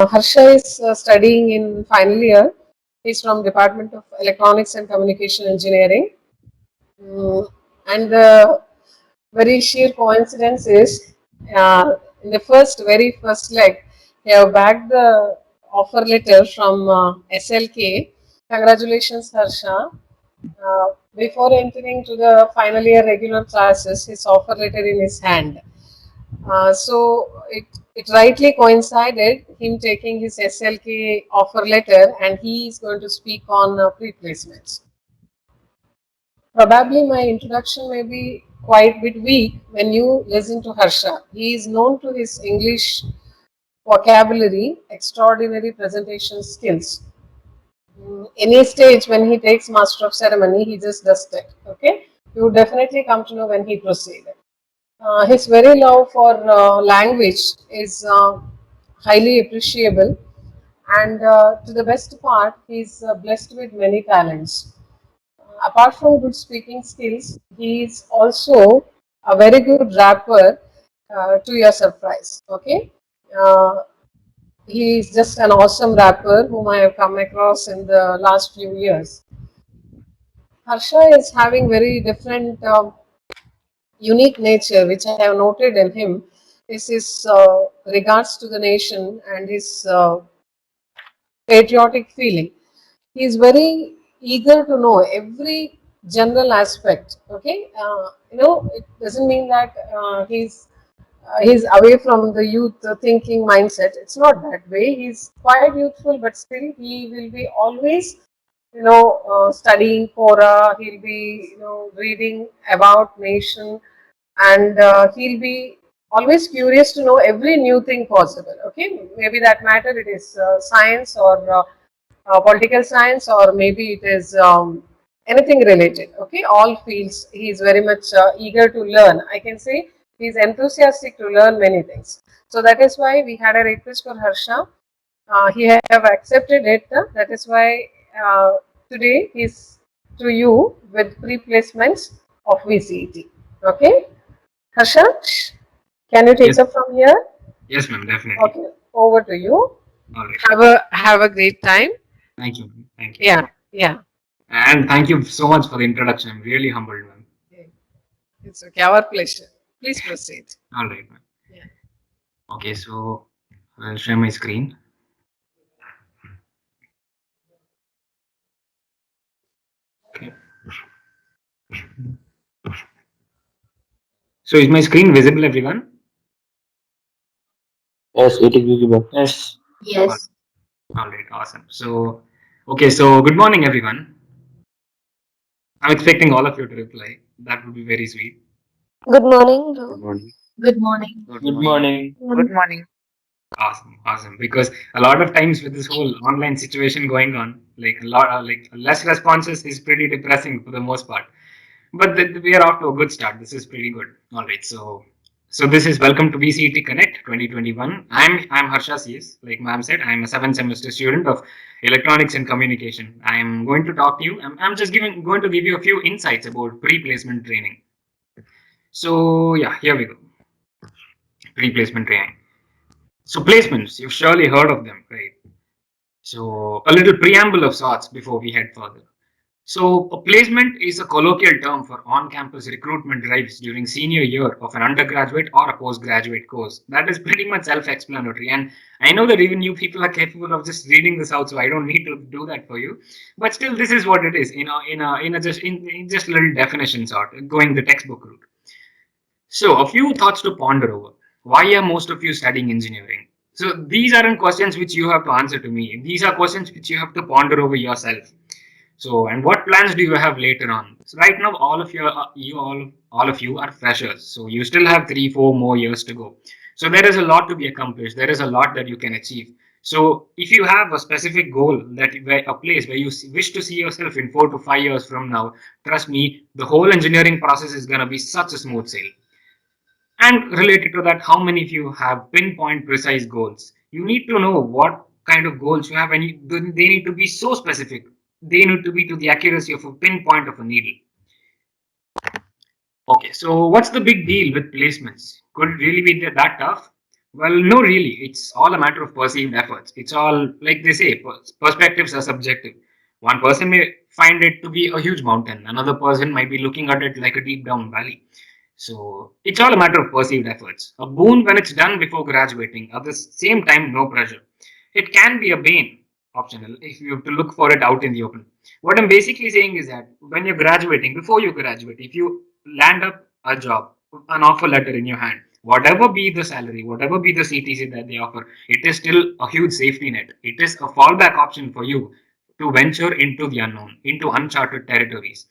Harsha is studying in final year. He's from Department of Electronics and Communication Engineering. Mm, and the very sheer coincidence is, in the very first leg, he have bagged the offer letter from SLK. Congratulations, Harsha. Before entering to the final year regular classes, his offer letter in his hand. So it rightly coincided him taking his SLK offer letter, and he is going to speak on pre-placements. Probably my introduction may be quite bit weak when you listen to Harsha. He is known to his English vocabulary, extraordinary presentation skills. Any stage when he takes Master of Ceremony, he just does that. Okay, you would definitely come to know when he proceeded. His very love for language is highly appreciable, and to the best part, he's blessed with many talents. Apart from good speaking skills, he is also a very good rapper. To your surprise, okay. Uh, he is just an awesome rapper whom I have come across in the last few years. Harsha is having very different unique nature, which I have noted in him, is his regards to the nation and his patriotic feeling. He is very eager to know every general aspect. Okay, it doesn't mean that he's away from the youth thinking mindset. It's not that way. He's quite youthful, but still he will be always studying Quora. He'll be reading about nation, and he'll be always curious to know every new thing possible. Okay, maybe that matter it is science or political science, or maybe it is anything related. Okay, all fields he is very much eager to learn. I can say he is enthusiastic to learn many things. So that is why we had a request for Harsha. He have accepted it. That is why today he's to you with pre-placements of VCET. Okay, Harsha, can you take Yes, up from here? yes, ma'am, definitely. Okay, over to you. All right. Have a great time. Thank you, ma'am. Thank you. Yeah, yeah. And thank you so much for the introduction. I'm really humbled, ma'am. Okay. It's okay. Our pleasure. Please proceed. All right, ma'am. Yeah. Okay, so I'll share my screen. Okay. So is my screen visible, everyone? Yes, it is visible. Yes. All, Yes. all right, awesome. So, okay, so good morning, everyone. I'm expecting all of you to reply. That would be very sweet. Good morning. Good morning. Good morning. Good Good morning. morning. Good morning. Awesome, awesome. Because a lot of times with this whole online situation going on, like a lot, like less responses is pretty depressing for the most part. But we are off to a good start. This is pretty good. All right, so this is welcome to VCET Connect 2021. I'm Harsha CS. Like ma'am said, I'm a seventh semester student of electronics and communication. I'm going to talk to you. I'm just going to give you a few insights about pre-placement training. So yeah, here we go. Pre-placement training. So placements, you've surely heard of them, right? So a little preamble of sorts before we head further. So, a placement is a colloquial term for on campus recruitment drives during senior year of an undergraduate or a postgraduate course. That is pretty much self explanatory. And I know that even you people are capable of just reading this out, so I don't need to do that for you. But still, this is what it is, in just a little definition sort, going the textbook route. So, a few thoughts to ponder over. Why are most of you studying engineering? So, these aren't questions which you have to answer to me. These are questions which you have to ponder over yourself. So, and what plans do you have later on? So, right now, all of you are freshers. So, you still have 3, 4 more years to go. So, there is a lot to be accomplished. There is a lot that you can achieve. So, if you have a specific goal a place where you wish to see yourself in 4 to 5 years from now, trust me, the whole engineering process is going to be such a smooth sail. And related to that, how many of you have pinpoint precise goals? You need to know what kind of goals you have, and they need to be so specific. They need to be to the accuracy of a pinpoint of a needle. Okay, so what's the big deal with placements? Could it really be that tough? Well, no, really. It's all a matter of perceived efforts. It's all, like they say, perspectives are subjective. One person may find it to be a huge mountain, another person might be looking at it like a deep down valley. So it's all a matter of perceived efforts. A boon when it's done before graduating, at the same time, no pressure. It can be a bane, optional, if you have to look for it out in the open. What I'm basically saying is that when you're graduating, before you graduate, if you land up a job, an offer letter in your hand, whatever be the salary, whatever be the CTC that they offer, it is still a huge safety net. It is a fallback option for you to venture into the unknown, into uncharted territories,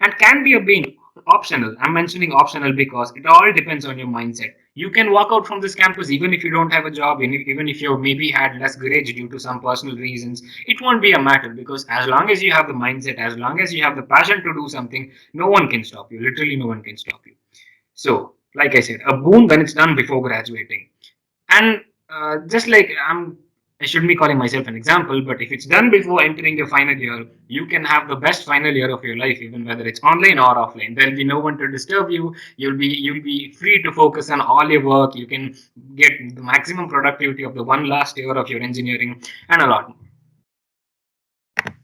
and can be a being optional. I'm mentioning optional because it all depends on your mindset. You can walk out from this campus even if you don't have a job, even if you maybe had less grades due to some personal reasons. It won't be a matter because as long as you have the mindset, as long as you have the passion to do something, no one can stop you. Literally, no one can stop you. So, like I said, a boon when it's done before graduating. And just like I shouldn't be calling myself an example, but if it's done before entering your final year, you can have the best final year of your life, even whether it's online or offline. There'll be no one to disturb you. You'll be free to focus on all your work. You can get the maximum productivity of the one last year of your engineering and a lot more.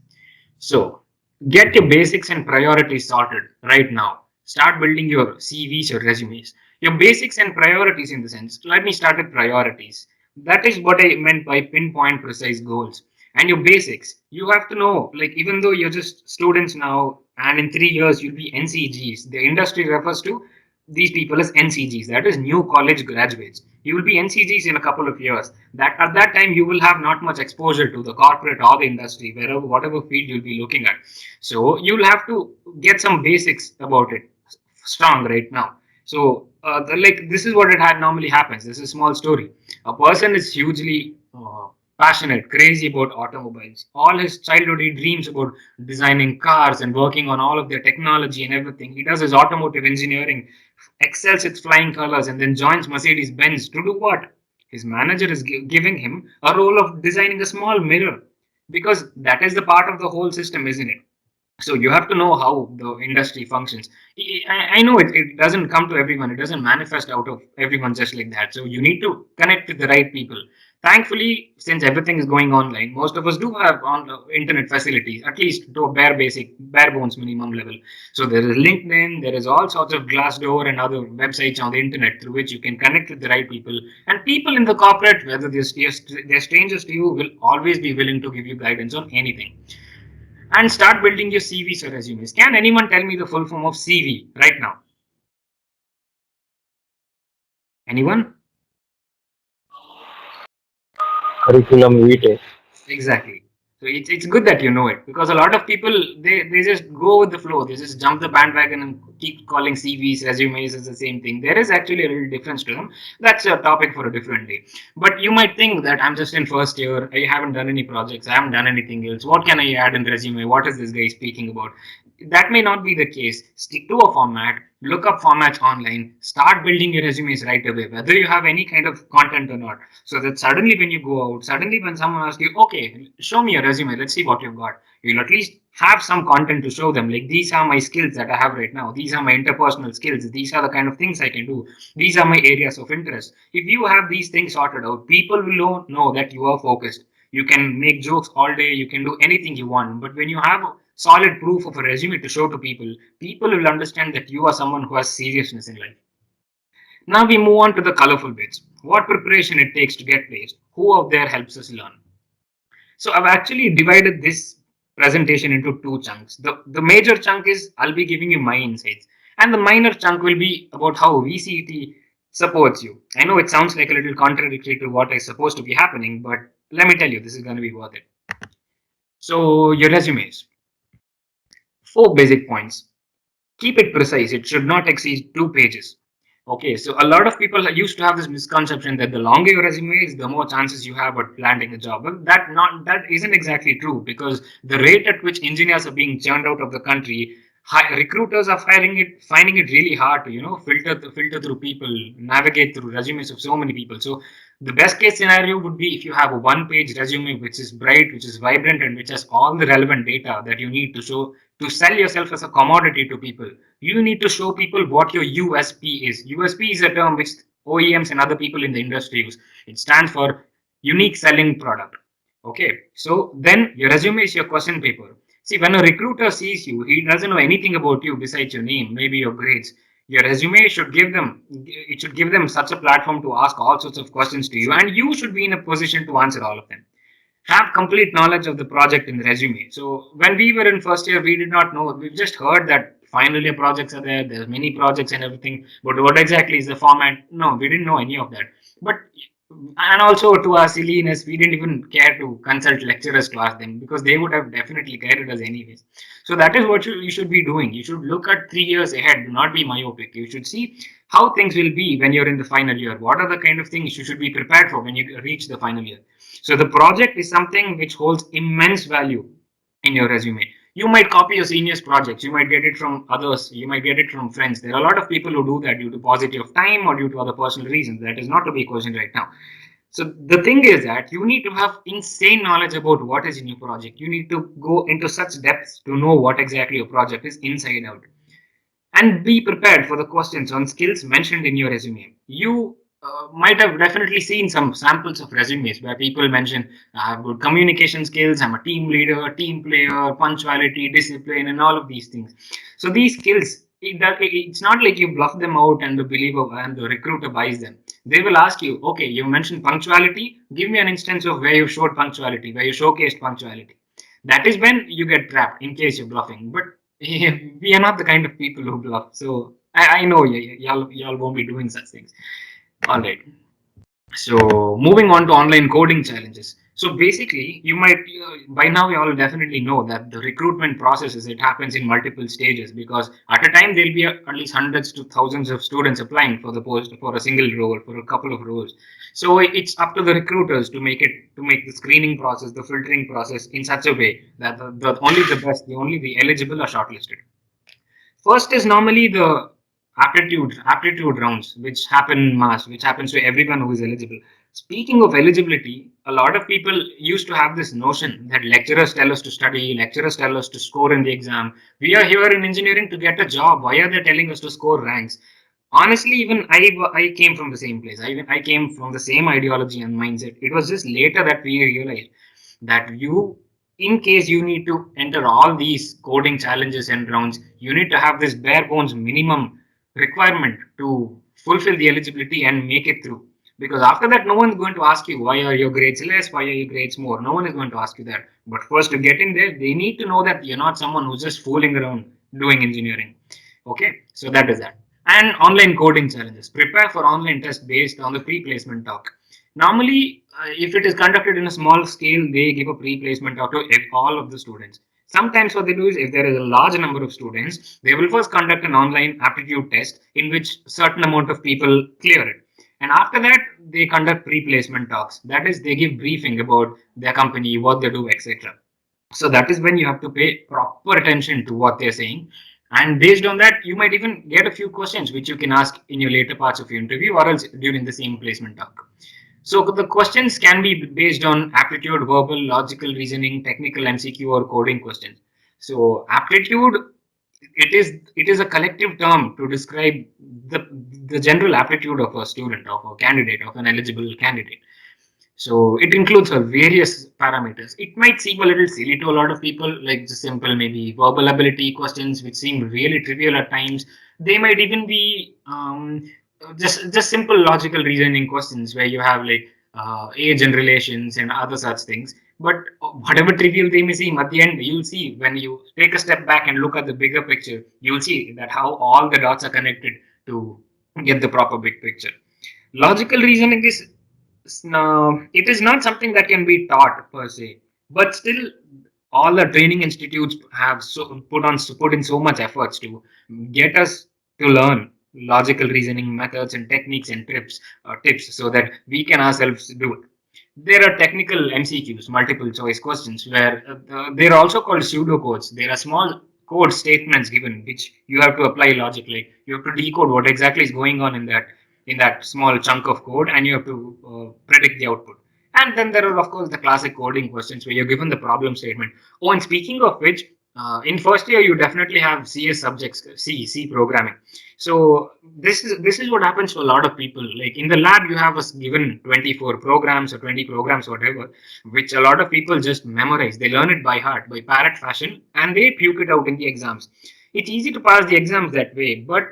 So get your basics and priorities sorted right now. Start building your CVs or resumes. Your basics and priorities in the sense. Let me start with priorities. That is what I meant by pinpoint precise goals. And your basics, you have to know, like even though you're just students now, and in 3 years you'll be NCGs. The industry refers to these people as NCGs, that is new college graduates. You will be NCGs in a couple of years. That at that time you will have not much exposure to the corporate or the industry, wherever whatever field you'll be looking at. So you'll have to get some basics about it strong right now. So like this is what it had normally happens. This is a small story. A person is hugely passionate, crazy about automobiles. All his childhood he dreams about designing cars and working on all of their technology and everything. He does his automotive engineering, excels its flying colors, and then joins Mercedes Benz to do what? His manager is giving him a role of designing a small mirror because that is the part of the whole system, isn't it? So you have to know how the industry functions. I know it doesn't come to everyone. It doesn't manifest out of everyone just like that. So you need to connect with the right people. Thankfully, since everything is going online, most of us do have on internet facilities, at least to a bare bones minimum level. So there is LinkedIn, there is all sorts of Glassdoor and other websites on the internet through which you can connect with the right people. And people in the corporate, whether they're strangers to you, will always be willing to give you guidance on anything. And start building your CVs or resumes. Can anyone tell me the full form of CV right now? Anyone? Curriculum vitae. Exactly. So it's good that you know it because a lot of people they just go with the flow. They just jump the bandwagon and keep calling CVs, resumes as the same thing. There is actually a little difference to them. That's a topic for a different day. But you might think that I'm just in first year. I haven't done any projects. I haven't done anything else. What can I add in resume? What is this guy speaking about? That may not be the case. Stick to a format, look up formats online, start building your resumes right away, whether you have any kind of content or not. So that suddenly when you go out, suddenly when someone asks you, okay, show me your resume, let's see what you've got. You'll at least have some content to show them. Like these are my skills that I have right now. These are my interpersonal skills. These are the kind of things I can do. These are my areas of interest. If you have these things sorted out, people will know that you are focused. You can make jokes all day, you can do anything you want. But when you have solid proof of a resume to show to people, people will understand that you are someone who has seriousness in life. Now we move on to the colorful bits. What preparation it takes to get placed. Who out there helps us learn? So I've actually divided this presentation into two chunks. The major chunk is I'll be giving you my insights, and the minor chunk will be about how VCT supports you. I know it sounds like a little contradictory to what is supposed to be happening, but let me tell you, this is going to be worth it. So your resumes, four basic points. Keep it precise. It should not exceed 2 pages. Okay, so a lot of people used to have this misconception that the longer your resume is, the more chances you have at landing a job. But that isn't exactly true because the rate at which engineers are being churned out of the country, recruiters are finding it really hard to filter through people, navigate through resumes of so many people. So the best case scenario would be if you have a one-page resume which is bright, which is vibrant, and which has all the relevant data that you need to show to sell yourself as a commodity to people. You need to show people what your USP is. USP is a term which OEMs and other people in the industry use. It stands for unique selling product. Okay, so then your resume is your question paper. See, when a recruiter sees you, he doesn't know anything about you besides your name, maybe your grades. Your resume should give them, it should give them such a platform to ask all sorts of questions to you, and you should be in a position to answer all of them. Have complete knowledge of the project in the resume. So when we were in first year, we did not know. We just heard that final year projects are there. There's many projects and everything. But what exactly is the format? No, we didn't know any of that. But and also to our silliness, we didn't even care to consult lecturers to ask them because they would have definitely guided us anyways. So that is what you should be doing. You should look at 3 years ahead. Do not be myopic. You should see how things will be when you're in the final year. What are the kind of things you should be prepared for when you reach the final year? So the project is something which holds immense value in your resume. You might copy your seniors' projects. You might get it from others. You might get it from friends. There are a lot of people who do that due to paucity of time or due to other personal reasons. That is not to be questioned right now. So the thing is that you need to have insane knowledge about what is in your project. You need to go into such depths to know what exactly your project is inside out, and be prepared for the questions on skills mentioned in your resume. You might have definitely seen some samples of resumes where people mention, I have good communication skills, I'm a team leader, team player, punctuality, discipline, and all of these things. So these skills, it's not like you bluff them out and and the recruiter buys them. They will ask you, okay, you mentioned punctuality, give me an instance of where you showed punctuality, where you showcased punctuality. That is when you get trapped in case you're bluffing. But we are not the kind of people who bluff. So I know y'all won't be doing such things. All right. So moving on to online coding challenges. So basically, you might by now you all definitely know that the recruitment process is it happens in multiple stages because at a time there'll be at least hundreds to thousands of students applying for the post for a single role for a couple of roles. So it's up to the recruiters to make the screening process, the filtering process in such a way that the only the eligible are shortlisted. First is normally the aptitude rounds, which happen in mass, which happens to everyone who is eligible. Speaking of eligibility, a lot of people used to have this notion that lecturers tell us to study, lecturers tell us to score in the exam. We are here in engineering to get a job. Why are they telling us to score ranks? Honestly, even I came from the same place. I came from the same ideology and mindset. It was just later that we realized that in case you need to enter all these coding challenges and rounds, you need to have this bare bones minimum requirement to fulfill the eligibility and make it through. Because after that, no one's going to ask you why are your grades less, why are your grades more. No one is going to ask you that. But first, to get in there, they need to know that you're not someone who's just fooling around doing engineering. Okay, so that is that. And online coding challenges. Prepare for online tests based on the pre-placement talk. Normally, if it is conducted in a small scale, they give a pre-placement talk to all of the students. Sometimes what they do is if there is a large number of students, they will first conduct an online aptitude test in which certain amount of people clear it. And after that, they conduct pre-placement talks. That is, they give briefing about their company, what they do, etc. So that is when you have to pay proper attention to what they're saying. And based on that, you might even get a few questions which you can ask in your later parts of your interview or else during the same placement talk. So the questions can be based on aptitude, verbal, logical reasoning, technical MCQ, or coding questions. So aptitude, it is a collective term to describe the the general aptitude of a student, of a candidate, of an eligible candidate. So it includes various parameters. It might seem a little silly to a lot of people, like just simple maybe verbal ability questions, which seem really trivial at times. They might even be just simple logical reasoning questions where you have like age and relations and other such things. But whatever trivial they may seem, at the end you'll see when you take a step back and look at the bigger picture, you'll see that how all the dots are connected to get the proper big picture. Logical reasoning is no, it is not something that can be taught per se, but still, all the training institutes have put in so much efforts to get us to learn logical reasoning methods and techniques and tips so that we can ourselves do it. There are technical MCQs, multiple choice questions, where they're also called pseudocodes. There are small code statements given which you have to apply logic. Like you have to decode what exactly is going on in that small chunk of code, and you have to predict the output. And then there are of course the classic coding questions where you're given the problem statement. Oh, and speaking of which, In first year, you definitely have CS subjects, C programming. So this is what happens to a lot of people. Like in the lab, you have us given 24 programs or 20 programs, whatever, which a lot of people just memorize. They learn it by heart, by parrot fashion, and they puke it out in the exams. It's easy to pass the exams that way, but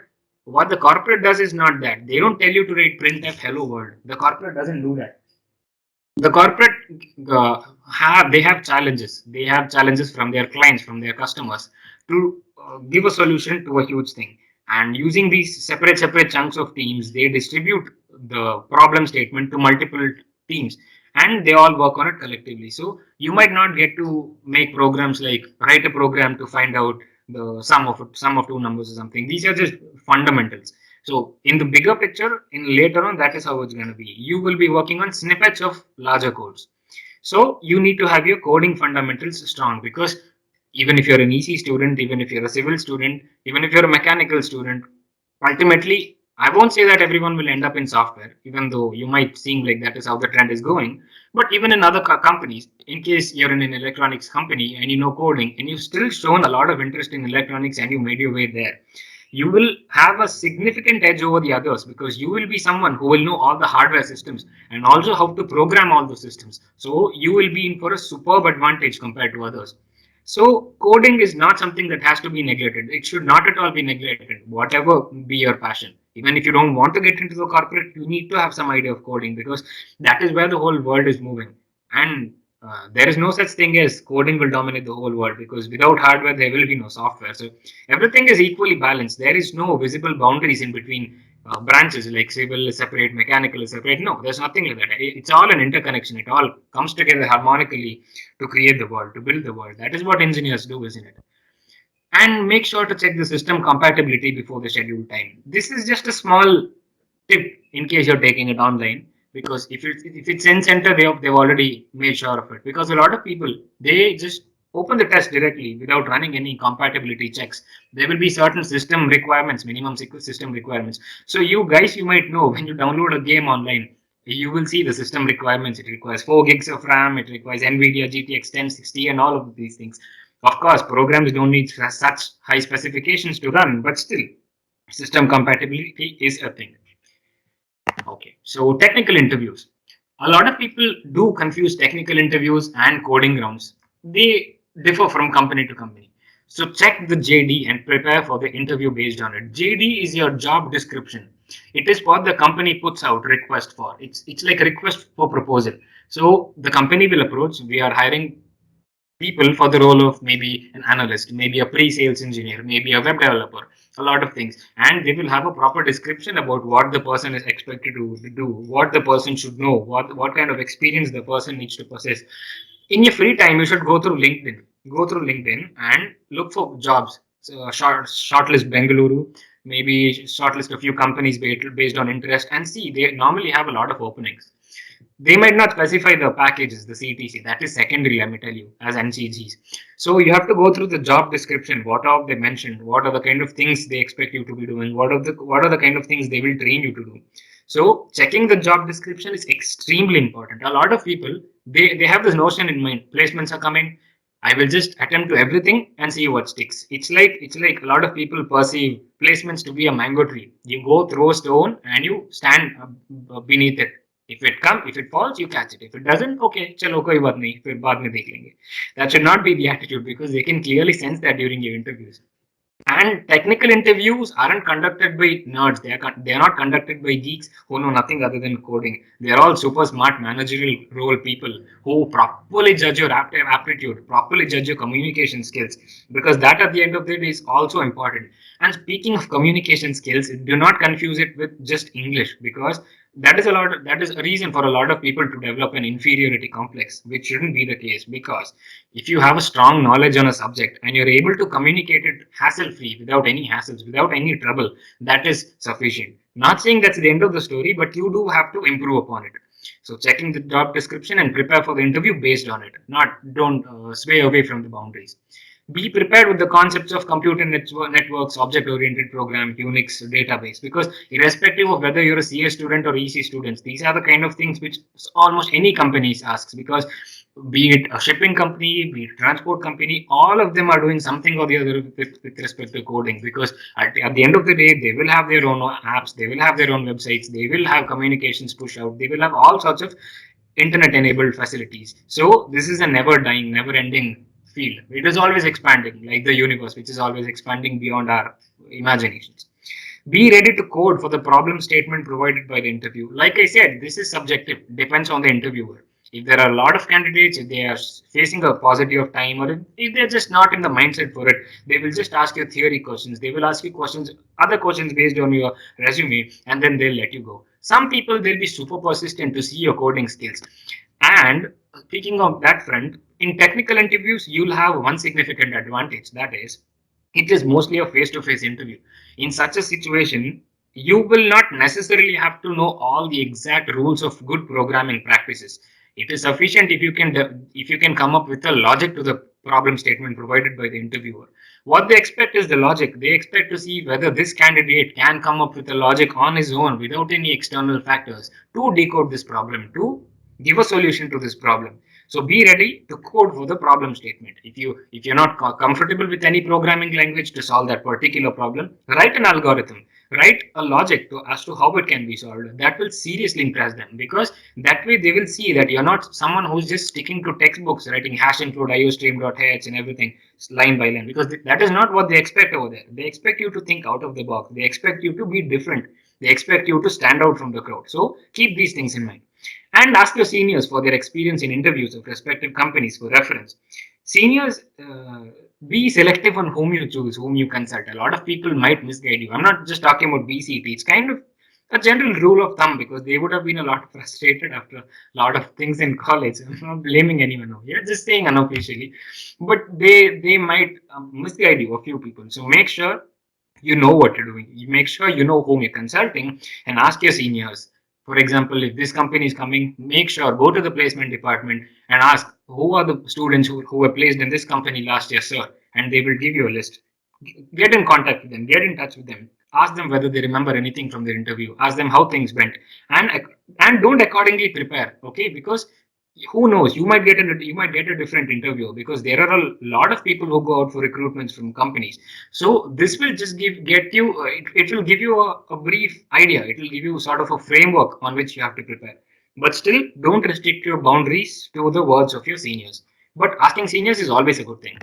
what the corporate does is not that. They don't tell you to write printf hello world. The corporate doesn't do that. The corporate they have challenges from their clients, from their customers, to give a solution to a huge thing. And using these separate chunks of teams, they distribute the problem statement to multiple teams, and they all work on it collectively. So you might not get to make programs like write a program to find out the sum of two numbers or something. These are just fundamentals. So in the bigger picture, in later on, that is how it's going to be. You will be working on snippets of larger codes. So you need to have your coding fundamentals strong, because even if you're an EC student, even if you're a civil student, even if you're a mechanical student, ultimately, I won't say that everyone will end up in software, even though you might seem like that is how the trend is going. But even in other companies, in case you're in an electronics company and you know coding and you've still shown a lot of interest in electronics and you made your way there, you will have a significant edge over the others, because you will be someone who will know all the hardware systems and also how to program all the systems. So you will be in for a superb advantage compared to others. So coding is not something that has to be neglected. It should not at all be neglected, whatever be your passion. Even if you don't want to get into the corporate, you need to have some idea of coding, because that is where the whole world is moving. And there is no such thing as coding will dominate the whole world, because without hardware, there will be no software. So everything is equally balanced. There is no visible boundaries in between branches, like civil is separate, mechanical is separate. No, there's nothing like that. It's all an interconnection. It all comes together harmonically to create the world, to build the world. That is what engineers do, isn't it? And make sure to check the system compatibility before the scheduled time. This is just a small tip in case you're taking it online, because if it's in center, they've already made sure of it. Because a lot of people, they just open the test directly without running any compatibility checks. There will be certain system requirements, minimum system requirements. So you guys, you might know, when you download a game online, you will see the system requirements. It requires 4 gigs of RAM, it requires NVIDIA GTX 1060 and all of these things. Of course, programs don't need such high specifications to run, but still, system compatibility is a thing. Okay, so technical interviews. A lot of people do confuse technical interviews and coding rounds. They differ from company to company. So check the JD and prepare for the interview based on it. JD is your job description. It is what the company puts out request for. It's like a request for proposal. So the company will approach. We are hiring people for the role of maybe an analyst, maybe a pre-sales engineer, maybe a web developer, a lot of things. And they will have a proper description about what the person is expected to do, what the person should know, what kind of experience the person needs to possess. In your free time, you should go through LinkedIn. Go through LinkedIn and look for jobs. So shortlist Bengaluru, maybe shortlist a few companies based on interest, and see, they normally have a lot of openings. They might not specify the packages, the CTC. That is secondary, let me tell you, as NCGs. So you have to go through the job description. What are they mentioned? What are the kind of things they expect you to be doing? What are the kind of things they will train you to do? So checking the job description is extremely important. A lot of people, they have this notion in mind. Placements are coming. I will just attempt to everything and see what sticks. It's like a lot of people perceive placements to be a mango tree. You go throw a stone and you stand beneath it. If it falls, you catch it. If it doesn't, okay, चलो कोई बात नहीं, फिर बाद में देख लेंगे. That should not be the attitude, because they can clearly sense that during your interviews. And technical interviews aren't conducted by nerds. They are not conducted by geeks who know nothing other than coding. They are all super smart managerial role people who properly judge your aptitude, properly judge your communication skills, because that at the end of the day is also important. And speaking of communication skills, do not confuse it with just English, because that is a reason for a lot of people to develop an inferiority complex, which shouldn't be the case. Because if you have a strong knowledge on a subject and you're able to communicate it hassle free, without any hassles, without any trouble, that is sufficient. Not saying that's the end of the story, but you do have to improve upon it. So checking the job description and prepare for the interview based on it. Not don't sway away from the boundaries. Be prepared with the concepts of computer networks, object oriented program, Unix database, because irrespective of whether you're a CS student or EC students, these are the kind of things which almost any companies asks, because be it a shipping company, be it a transport company, all of them are doing something or the other with respect to coding, because at the end of the day, they will have their own apps, they will have their own websites, they will have communications push out, they will have all sorts of internet enabled facilities. So this is a never dying, never ending field. It is always expanding, like the universe, which is always expanding beyond our imaginations. Be ready to code for the problem statement provided by the interview. Like I said, this is subjective, depends on the interviewer. If there are a lot of candidates, if they are facing a paucity of time, or if they're just not in the mindset for it, they will just ask you theory questions. They will ask you questions, other questions based on your resume, and then they'll let you go. Some people, they'll be super persistent to see your coding skills. And speaking of that front, in technical interviews, you'll have one significant advantage. That is, it is mostly a face-to-face interview. In such a situation, you will not necessarily have to know all the exact rules of good programming practices. It is sufficient if you can come up with a logic to the problem statement provided by the interviewer. What they expect is the logic. They expect to see whether this candidate can come up with a logic on his own without any external factors to decode this problem, to give a solution to this problem. So be ready to code for the problem statement. If you're not comfortable with any programming language to solve that particular problem, write an algorithm, write a logic as to how it can be solved. That will seriously impress them, because that way they will see that you're not someone who's just sticking to textbooks, writing hash include iostream.h and everything line by line, because that is not what they expect over there. They expect you to think out of the box. They expect you to be different. They expect you to stand out from the crowd. So keep these things in mind. And ask your seniors for their experience in interviews of respective companies for reference. Seniors, be selective on whom you choose, whom you consult. A lot of people might misguide you. I'm not just talking about BCT. It's kind of a general rule of thumb, because they would have been a lot frustrated after a lot of things in college. I'm not blaming anyone over here, just saying unofficially. But they might misguide you, a few people. So make sure you know what you're doing. You make sure you know whom you're consulting, and ask your seniors. For example, if this company is coming, make sure go to the placement department and ask who are the students who were placed in this company last year, sir, and they will give you a list. Get in contact with them, get in touch with them, ask them whether they remember anything from their interview, ask them how things went, and and don't accordingly prepare, okay? Because who knows, you might get a different interview, because there are a lot of people who go out for recruitments from companies. So this will just get you it will give you a brief idea, it will give you sort of a framework on which you have to prepare. But still, don't restrict your boundaries to the words of your seniors. But asking seniors is always a good thing.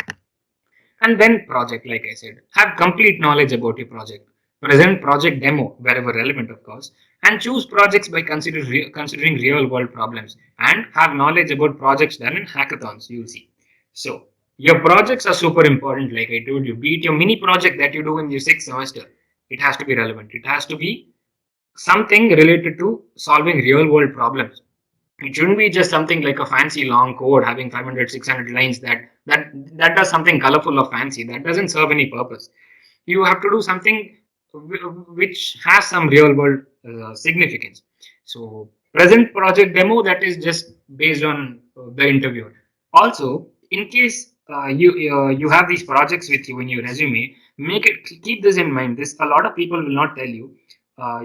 And then project, like I said, have complete knowledge about your project. Present project demo wherever relevant, of course, and choose projects by considering real world problems, and have knowledge about projects done in hackathons. You'll see. So your projects are super important, like I told you. Be it your mini project that you do in your sixth semester, it has to be relevant. It has to be something related to solving real world problems. It shouldn't be just something like a fancy long code having 500, 600 lines that does something colorful or fancy. That doesn't serve any purpose. You have to do something which has some real world significance. So present project demo, that is just based on the interviewer. Also, in case you have these projects with you in your resume, keep this in mind. This, a lot of people will not tell you.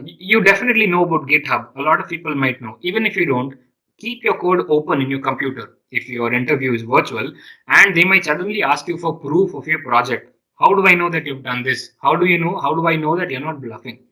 You definitely know about GitHub. A lot of people might know. Even if you don't, keep your code open in your computer if your interview is virtual, and they might suddenly ask you for proof of your project. How do I know that you've done this? How do you know? How do I know that you're not bluffing?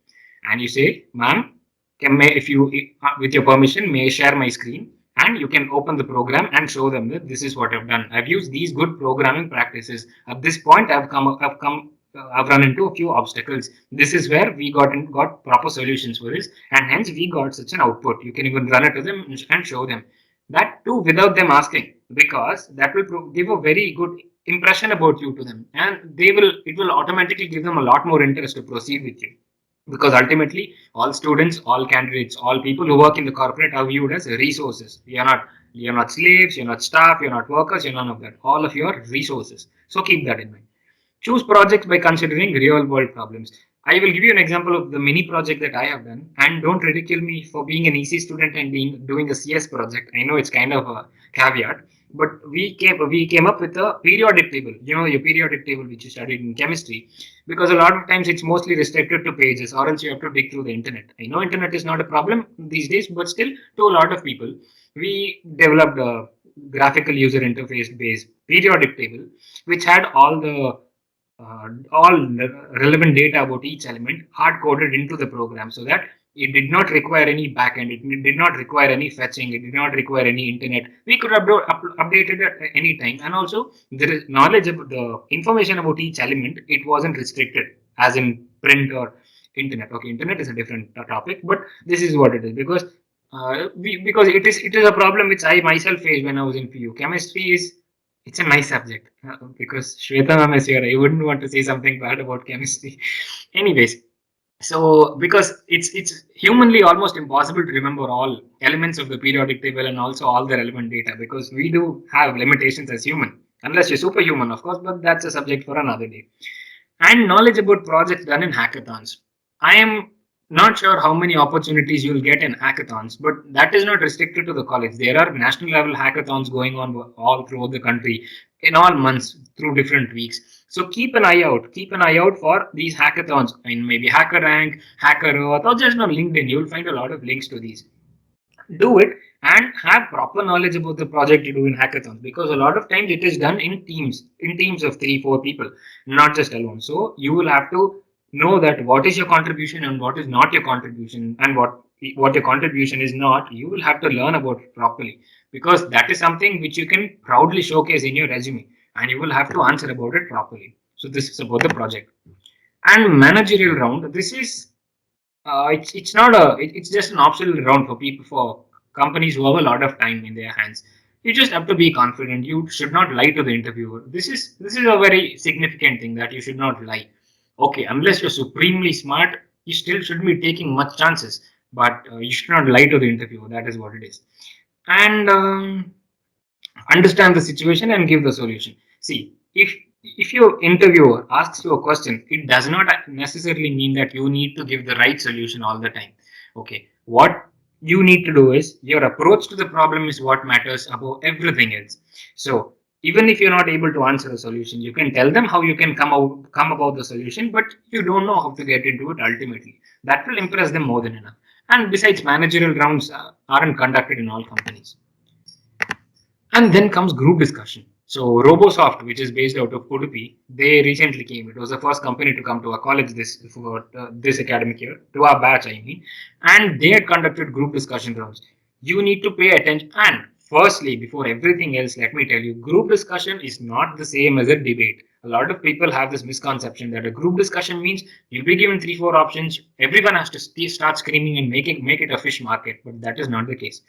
And you say, ma'am, if you, with your permission, may I share my screen? And you can open the program and show them that this is what I've done. I've used these good programming practices. At this point, I've run into a few obstacles. This is where we got proper solutions for this, and hence we got such an output. You can even run it to them and show them that too without them asking, because that will give a very good impression about you to them, and it will automatically give them a lot more interest to proceed with you, because ultimately all students, all candidates, all people who work in the corporate are viewed as resources. You're not slaves, you're not staff, you're not workers, you're none of that. All of you are resources. So keep that in mind. Choose projects by considering real world problems. I will give you an example of the mini project that I have done, and don't ridicule me for being an EC student and doing a CS project. I know it's kind of a caveat, but we came up with a periodic table. You know, your periodic table which you studied in chemistry, because a lot of times it's mostly restricted to pages, or else you have to dig through the internet. I know internet is not a problem these days, but still, to a lot of people, we developed graphical user interface based periodic table, which had all the relevant data about each element hard coded into the program, so that it did not require any backend, it did not require any fetching, it did not require any internet. We could update it at any time, and also there is knowledge about the information about each element. It wasn't restricted as in print or internet. Okay, internet is a different topic, but this is what it is, because because it is a problem which I myself faced when I was in PU. Chemistry is, it's a nice subject, because Shweta ma'am is here. I wouldn't want to say something bad about chemistry. Anyways, so because it's humanly almost impossible to remember all elements of the periodic table and also all the relevant data, because we do have limitations as human, unless you're superhuman, of course. But that's a subject for another day. And knowledge about projects done in hackathons. I am not sure how many opportunities you'll get in hackathons, but that is not restricted to the college. There are national level hackathons going on all throughout the country in all months through different weeks. So keep an eye out. Keep an eye out for these hackathons in maybe HackerRank, HackerEarth, or just on LinkedIn. You'll find a lot of links to these. Do it and have proper knowledge about the project you do in hackathons, because a lot of times it is done in teams of 3-4 people, not just alone. So you will have to know that what is your contribution and what is not your contribution, and what your contribution is not, you will have to learn about it properly, because that is something which you can proudly showcase in your resume, and you will have to answer about it properly. So this is about the project. And managerial round, this is it's not it's just an optional round for people, for companies who have a lot of time in their hands. You just have to be confident. You should not lie to the interviewer. This is a very significant thing, that you should not lie. Okay, unless you're supremely smart, you still shouldn't be taking much chances, but you should not lie to the interviewer. That is what it is. And understand the situation and give the solution. See, if your interviewer asks you a question, it does not necessarily mean that you need to give the right solution all the time. Okay, what you need to do is, your approach to the problem is what matters above everything else. So even if you're not able to answer a solution, you can tell them how you can come about the solution, but you don't know how to get into it ultimately. That will impress them more than enough. And besides, managerial rounds aren't conducted in all companies. And then comes group discussion. So RoboSoft, which is based out of Udupi, they recently came. It was the first company to come to our college this academic year, to our batch, I mean, and they had conducted group discussion rounds. You need to pay attention. And firstly, before everything else, let me tell you, group discussion is not the same as a debate. A lot of people have this misconception that a group discussion means you'll be given 3-4 options. Everyone has to start screaming and make it a fish market, but that is not the case.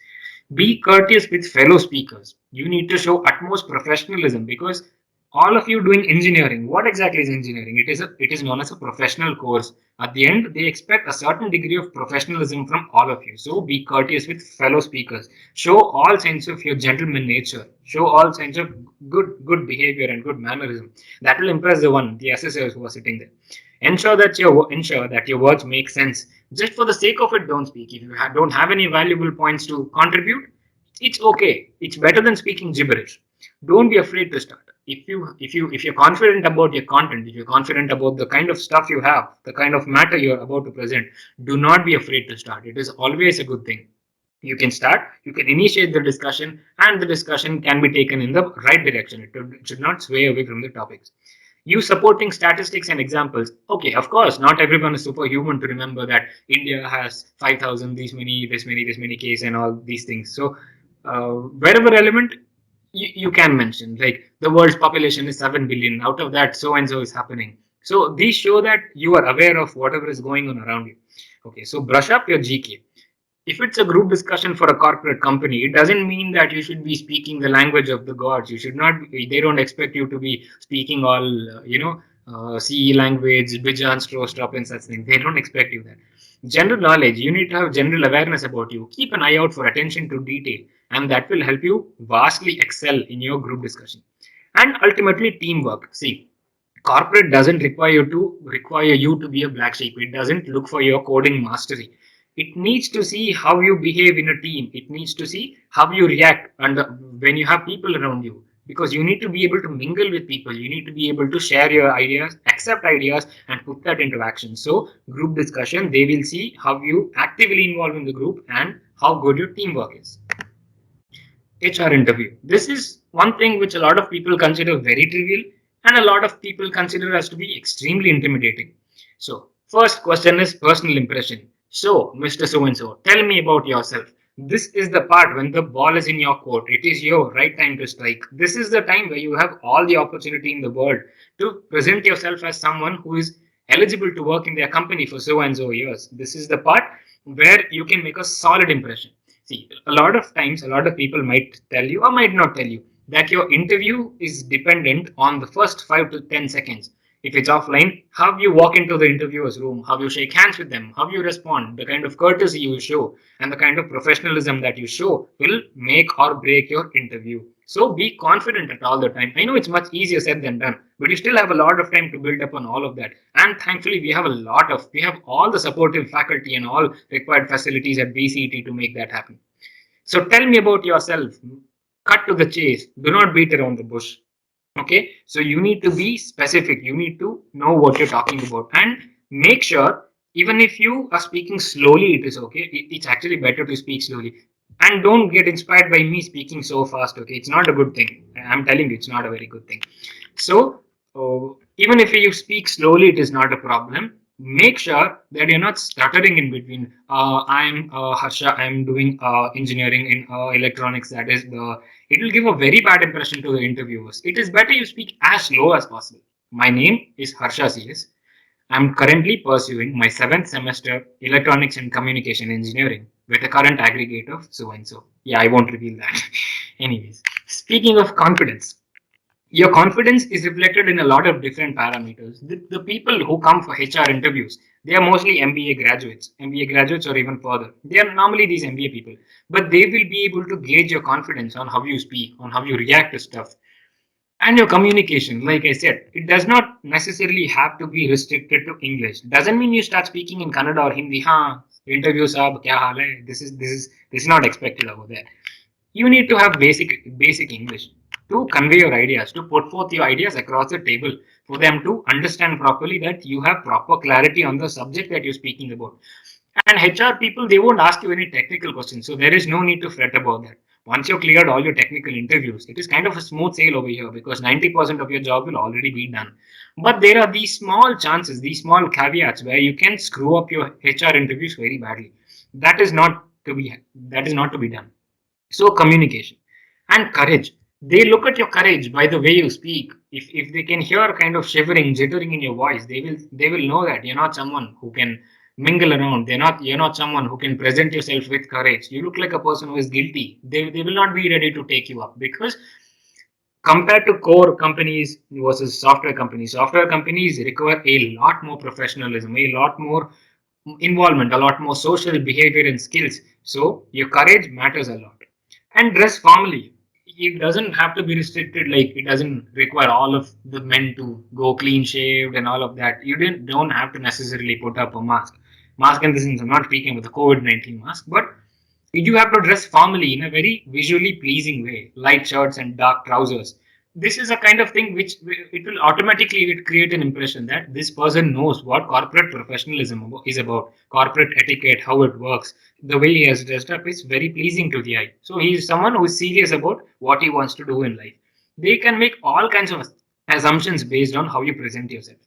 Be courteous with fellow speakers. You need to show utmost professionalism, because all of you doing engineering, what exactly is engineering? It is known as a professional course. At the end, they expect a certain degree of professionalism from all of you. So be courteous with fellow speakers. Show all signs of your gentleman nature. Show all signs of good behavior and good mannerism. That will impress the assessors who are sitting there. Ensure that your words make sense. Just for the sake of it, don't speak. If you don't have any valuable points to contribute, it's okay. It's better than speaking gibberish. Don't be afraid to start. If you're confident about your content, if you're confident about the kind of stuff you have, the kind of matter you're about to present, do not be afraid to start. It is always a good thing. You can start, you can initiate the discussion, and the discussion can be taken in the right direction. It should not sway away from the topics. You supporting statistics and examples. Okay, of course, not everyone is superhuman to remember that India has 5,000, this many case, and all these things. So, wherever relevant, you can mention, like, the world's population is 7 billion. Out of that, so and so is happening. So these show that you are aware of whatever is going on around you. Okay, so brush up your GK. If it's a group discussion for a corporate company, it doesn't mean that you should be speaking the language of the gods. You should not. They don't expect you to be speaking all, CE language, Bijan, Strostrop, and such things. They don't expect you that. General knowledge. You need to have general awareness about you. Keep an eye out for attention to detail, and that will help you vastly excel in your group discussion. And ultimately, teamwork. See, corporate doesn't require you to be a black sheep. It doesn't look for your coding mastery. It needs to see how you behave in a team. It needs to see how you react when you have people around you, because you need to be able to mingle with people. You need to be able to share your ideas, accept ideas, and put that into action. So group discussion, they will see how you actively involve in the group and how good your teamwork is. HR interview. This is one thing which a lot of people consider very trivial and a lot of people consider as to be extremely intimidating. So, first question is personal impression. So, Mr. So and so, tell me about yourself. This is the part when the ball is in your court. It is your right time to strike. This is the time where you have all the opportunity in the world to present yourself as someone who is eligible to work in their company for so and so years. This is the part where you can make a solid impression. See, a lot of times, a lot of people might tell you or might not tell you that your interview is dependent on the first 5 to 10 seconds. If it's offline, how you walk into the interviewer's room, how you shake hands with them, how you respond, the kind of courtesy you show, and the kind of professionalism that you show will make or break your interview. So be confident at all the time. I know it's much easier said than done, but you still have a lot of time to build up on all of that. And thankfully, we have all the supportive faculty and all required facilities at BCT to make that happen. So tell me about yourself. Cut to the chase. Do not beat around the bush. Okay, so you need to be specific. You need to know what you're talking about and make sure, even if you are speaking slowly, it is okay. It's actually better to speak slowly. And don't get inspired by me speaking so fast. Okay, it's not a good thing. I'm telling you, it's not a very good thing. So, even if you speak slowly, it is not a problem. Make sure that you're not stuttering in between. I'm Harsha. I'm doing engineering in electronics. That is the. It will give a very bad impression to the interviewers. It is better you speak as slow as possible. My name is Harsha CS. I'm currently pursuing my seventh semester electronics and communication engineering with a current aggregate of so and so. Yeah, I won't reveal that. Anyways, speaking of confidence, your confidence is reflected in a lot of different parameters. The people who come for HR interviews, they are mostly MBA graduates or even further. They are normally these MBA people, but they will be able to gauge your confidence on how you speak, on how you react to stuff, and your communication. Like I said, it does not necessarily have to be restricted to English. Doesn't mean you start speaking in Kannada or Hindi. Interview sab kya haal hai? This is not expected over there. You need to have basic English to convey your ideas, to put forth your ideas across the table for them to understand properly that you have proper clarity on the subject that you're speaking about. And HR people, they won't ask you any technical questions, so there is no need to fret about that. Once you've cleared all your technical interviews, it is kind of a smooth sail over here because 90% of your job will already be done. But there are these small chances, these small caveats where you can screw up your HR interviews very badly. That is not to be that is not to be done. So communication and courage. They look at your courage by the way you speak. If they can hear kind of shivering, jittering in your voice, they will know that you're not someone who can mingle around. You're not someone who can present yourself with courage. You look like a person who is guilty. They will not be ready to take you up because compared to core companies versus software companies require a lot more professionalism, a lot more involvement, a lot more social behavior and skills. So your courage matters a lot. And dress formally. It doesn't have to be restricted, like it doesn't require all of the men to go clean shaved and all of that. You don't have to necessarily put up a mask. Mask in this sense, I'm not speaking with the COVID-19 mask, but you have to dress formally in a very visually pleasing way, light shirts and dark trousers. This is a kind of thing which it will automatically create an impression that this person knows what corporate professionalism is about, corporate etiquette, how it works. The way he has dressed up is very pleasing to the eye. So he is someone who is serious about what he wants to do in life. They can make all kinds of assumptions based on how you present yourself.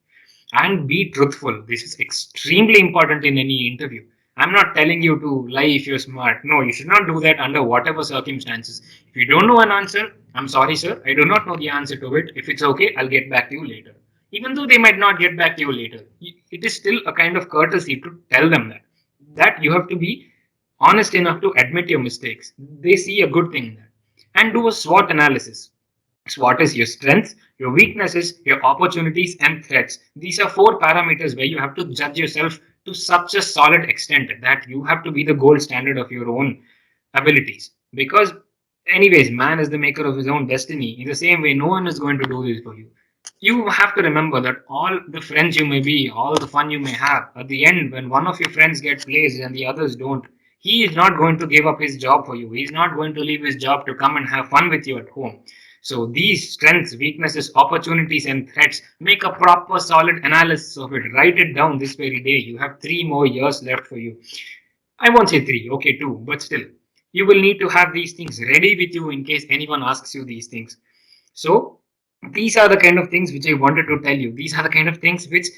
And be truthful. This is extremely important in any interview. I'm not telling you to lie if you're smart. No, you should not do that under whatever circumstances. If you don't know an answer, I'm sorry, sir. I do not know the answer to it. If it's okay, I'll get back to you later. Even though they might not get back to you later, it is still a kind of courtesy to tell them that you have to be honest enough to admit your mistakes. They see a good thing in that. And do a SWOT analysis. SWOT is your strengths, your weaknesses, your opportunities, and threats. These are four parameters where you have to judge yourself to such a solid extent that you have to be the gold standard of your own abilities. Because, anyways, man is the maker of his own destiny. In the same way, no one is going to do this for you. You have to remember that all the friends you may be, all the fun you may have, at the end, when one of your friends gets placed and the others don't, he is not going to give up his job for you. He is not going to leave his job to come and have fun with you at home. So these strengths, weaknesses, opportunities, and threats, make a proper solid analysis of it. Write it down this very day. You have 3 more years left for you. I won't say 3, okay, 2, but still. you will need to have these things ready with you in case anyone asks you these things. So these are the kind of things which I wanted to tell you. These are the kind of things which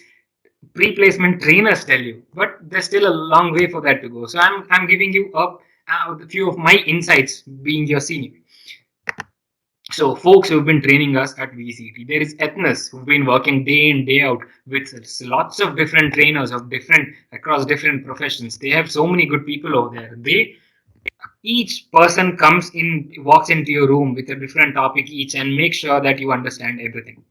pre-placement trainers tell you, but there's still a long way for that to go. So I'm giving you a few of my insights being your senior. So, folks who've been training us at VCT, there is Ethnos who've been working day in day out with lots of different trainers of different across different professions. They have so many good people over there. They each person comes in, walks into your room with a different topic each, and make sure that you understand everything.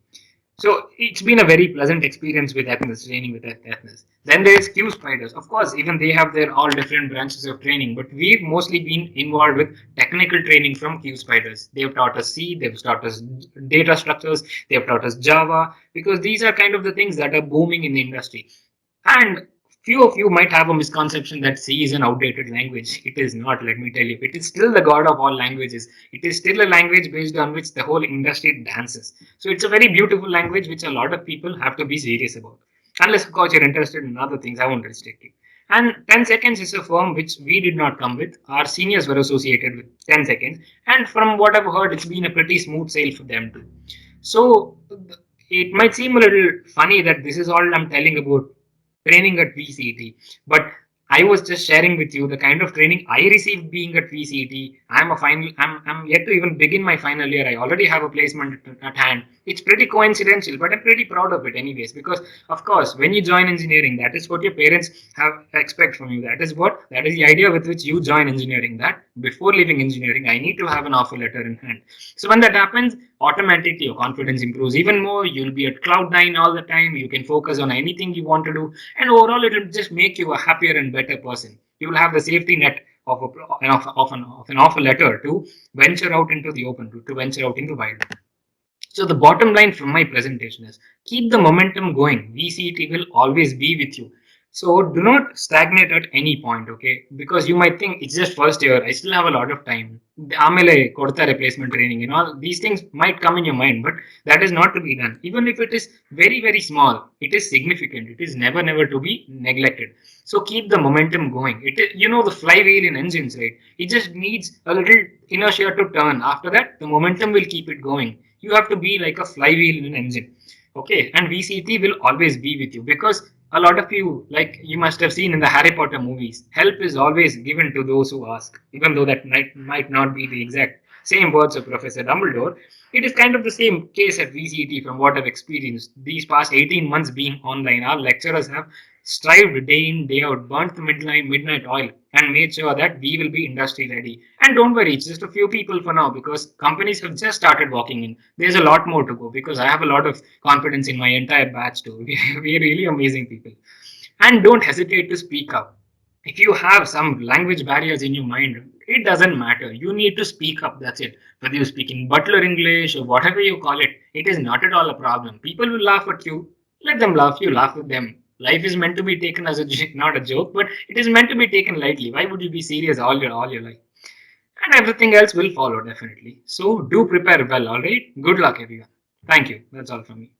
So it's been a very pleasant experience with Ethnos, training with Ethnos. Then there's Q Spiders. Of course, even they have their all different branches of training, but we've mostly been involved with technical training from Q Spiders. They've taught us C, they've taught us data structures, they've taught us Java, because these are kind of the things that are booming in the industry. And few of you might have a misconception that C is an outdated language. It is not, let me tell you. It is still the god of all languages. It is still a language based on which the whole industry dances. So it's a very beautiful language which a lot of people have to be serious about. Unless, of course, you're interested in other things, I won't restrict you. And 10 seconds is a firm which we did not come with. Our seniors were associated with 10 seconds. And from what I've heard, it's been a pretty smooth sail for them too. So it might seem a little funny that this is all I'm telling about training at VCT. But I was just sharing with you the kind of training I received being at VCT. I'm yet to even begin my final year. I already have a placement at hand. It's pretty coincidental, but I'm pretty proud of it anyways, because of course, when you join engineering, that is what your parents have expect from you. That is the idea with which you join engineering. That before leaving engineering, I need to have an offer letter in hand. So when that happens, automatically your confidence improves even more. You'll be at cloud nine all the time. You can focus on anything you want to do, and overall it will just make you a happier and better person. You will have the safety net of, of an offer letter to venture out into the open, to venture out into the wild. So the bottom line from my presentation is keep the momentum going. VCT will always be with you. So do not stagnate at any point, okay? Because you might think it's just first year, I still have a lot of time. Amele korta replacement training and all these things might come in your mind, but that is not to be done. Even if it is very, very small, it is significant. It is never to be neglected. So keep the momentum going. The flywheel in engines, right? It just needs a little inertia to turn. After that, the momentum will keep it going. You have to be like a flywheel in an engine. Okay, and VCT will always be with you, because a lot of you, like you must have seen in the Harry Potter movies, help is always given to those who ask, even though that might not be the exact same words of Professor Dumbledore. It is kind of the same case at VCT from what I've experienced. These past 18 months being online, our lecturers have strived day in, day out, burnt the midnight oil, and made sure that we will be industry ready. And don't worry, it's just a few people for now, because companies have just started walking in. There's a lot more to go, because I have a lot of confidence in my entire batch too. We're really amazing people. And don't hesitate to speak up. If you have some language barriers in your mind, it doesn't matter. You need to speak up. That's it. Whether you speak in butler English or whatever you call it is not at all a problem. People will laugh at you. Let them laugh. You laugh with them. Life is meant to be taken as not a joke, but it is meant to be taken lightly. Why would you be serious all your life? And everything else will follow definitely. So do prepare well. All right. Good luck, everyone. Thank you. That's all from me.